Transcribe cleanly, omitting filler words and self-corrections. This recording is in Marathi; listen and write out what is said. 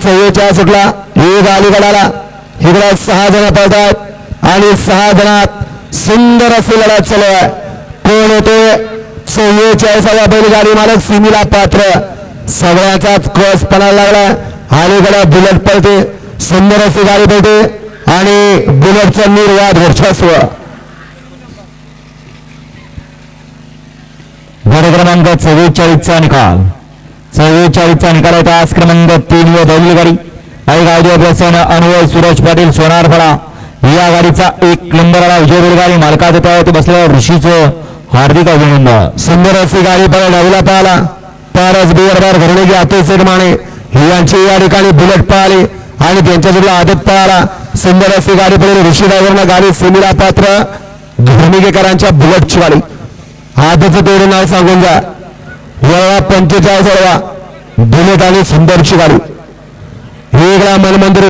44 सुटला. एक अलीगडाला इकडे 6 जण पळतात आणि 6 जणात सुंदर अशी लढत चालू आहे. कोण होते 44व्या बैलगाडी मालक सिमीला पात्र. सगळ्याचाच कस पणाला लागला. अलीकडे बुलेट पळते, सुंदर अशी गाडी पळते आणि बुलेटचं निर्वाद वर्चस्व. गट क्रमांक 44चा निकाल. 44चा निकाल आहे. तास क्रमांक 3 व बैलगाडी आणि गाडी प्रसन्न अनवय सूरज पाटील सोनारफळा या गाडीचा 1 नंबरला विजय बैलगाडी मालकाचे तळावरती बसल्यावर ऋषीचं हार्दिक अभिनंदन. सुंदर अशी गाडी पळत डावीला पाहिला. पारस बियरबार घरले की अतुल शेठ माने यांची या ठिकाणी बुलेट पळाली आणि त्यांच्याजवळ आदत पळाला. सुंदर अशी गाडी पळली. ऋषी ड्रायव्हरला गाडी सिमीला पात्र घरनिकेकरांच्या बुलेटची गाडी. आदतचं तेवढं नाव सांगून जा. वळवा 45 वळवा बुलेट आणि सुंदरची गाडी. वेगळा मनमंदिर